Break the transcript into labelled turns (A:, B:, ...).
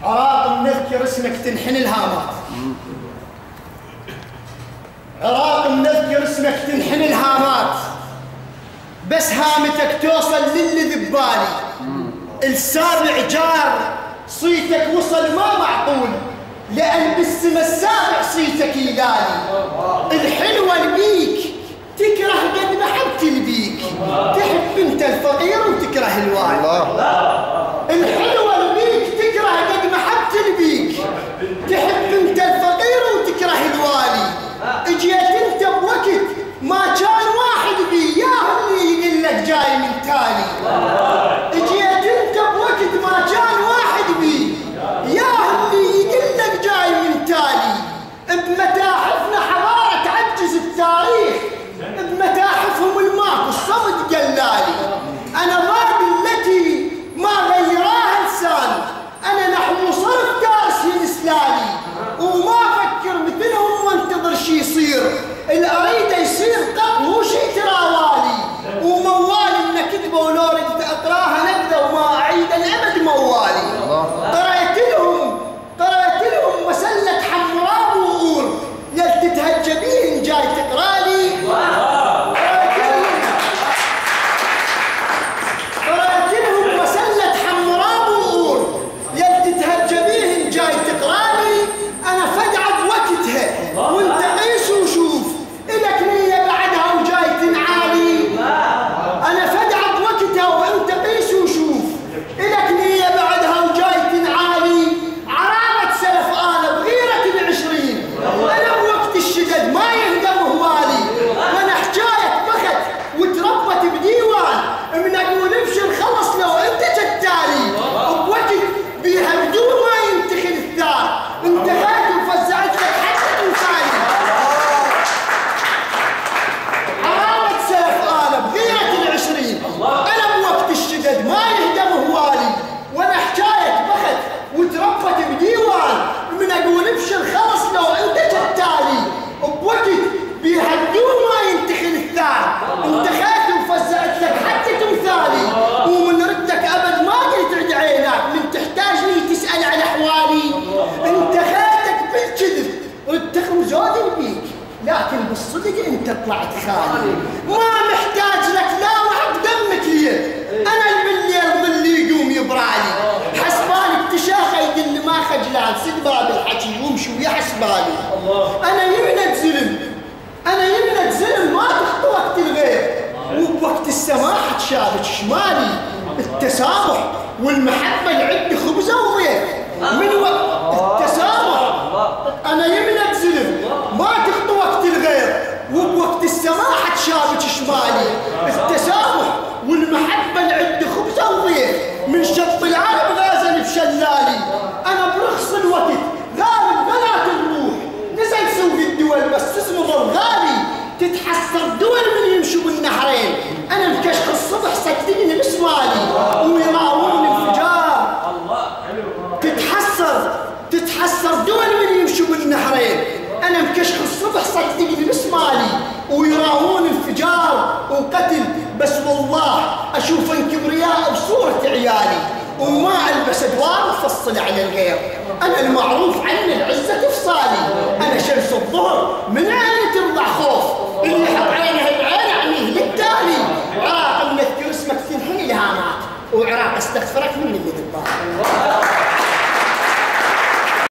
A: عراق نذكر اسمك تنحني الهامات، عراق نذكر اسمك تنحني الهامات، بس هامتك توصل للي ذبالي. السابع جار صيتك وصل ما معقول، لأن بالسما السابع صيتك يلالي. الحلوة البيك تكره قد محبت البيك، تحب انت الفقير وتكره الوالي. الحلوة البيك تكره قد محبت البيك، تحب انت الفقير وتكره الوالي. اجيت انت بوقت ما كان واحد بي، يا اللي يقول لك جاي من تالي. اجيت انت بوقت ما كان واحد بي، يا اللي يقول لك جاي من تالي. بمتاحفنا حضارة تعجز التاريخ، بمتاحفهم الماكو الصمد قلالي. انا ضاد التي ما غيراها لساني، انا نحو صرف دارس ينسلالي، وما افكر مثلهم وانتظر شي يصير. الاريده يصير قط مو شي تراوالي، وموالي ان كذبه ولو ردت اقراها نقذه وما اعيد الابد موالي. قرأت لهم مسله حمراء وغور، يل تتهجبين جاي تقرالي. قرأت لهم مسله حمراء وغور، يل تتهجبين جاي تقرالي. انا فدعه بوقتها وانت قيس وشوف، الك نيه بعدها وجاي تنعالي. انا فدعه بوقتها وانت قيس وشوف، الك نيه بعدها وجاي تنعالي. عرابه سلف انا بغيره العشرين، انا بوقت الشدد ما يهدم هوالي. وانا حجايه بخت وتربت بديوان، من اقول ابشر خلص لو انت جتالي. بوقت بيها بدون ما ينتخل الثار، انتهيت وفزعت لك حتى تمثالي. عرابة سلف انا بغيرة العشرين، انا بوقت الشدد ما يهدم هوالي. وانا حكاية بخت وتربت بديوان، من اقول ابشر خلص لو انت جتالي. بوقت بيها بدون ما ينتخل الثار، انتخيت وفزعت لك حتى تمثالي. ومن ردك ابد ما قلت عد عينك، من تحتاجني تسأل عن احوالي. انتخيتك بالكذب واتخم زودي بيك، لكن بالصدق انت طلعت خالي. ما محتاج لك لا وحب دمك لي، انا بالليل ظلي يقوم يبرالي. حسبالي اكتشاخه يقول لي ما خجلان، سد باب الحكي وامشي ويا حسبالي. انا يمنى زلم ما تخطى وقت الغير، وبوقت السماح تشابك شمالي. التسامح والمحبة العد خبزة وضيف، من وقت التسامح أنا يمنى زلم ما تخطى وقت الغير، وبوقت السماح تشابك شمالي. التسامح والمحبة العد خبزة وضيف، من شط العرب غازل بشلالي. أنا برخص الوقت غالب غلات الروح، نزل سوق الدول بس اسمه غالي. تتحسر دول من يمشوا بالنهرين، انا مكشخ الصبح صدقني بسمالي ويراوون انفجار. تتحسر دول من يمشوا بالنهرين، انا مكشخ الصبح صدقني بسمالي ويراوون انفجار وقتل. بس والله اشوف الكبرياء بصورة عيالي، وما البس ادوار مفصلة على الغير. انا المعروف عني العزة تفصالي، انا شمس الظهر من عيني ترضع خوف، اللي يحط عينه بعين عينيه للتالي. عراق نذكر اسمك تنحني الهامات، وعراق استغفرك من اللي ذبان.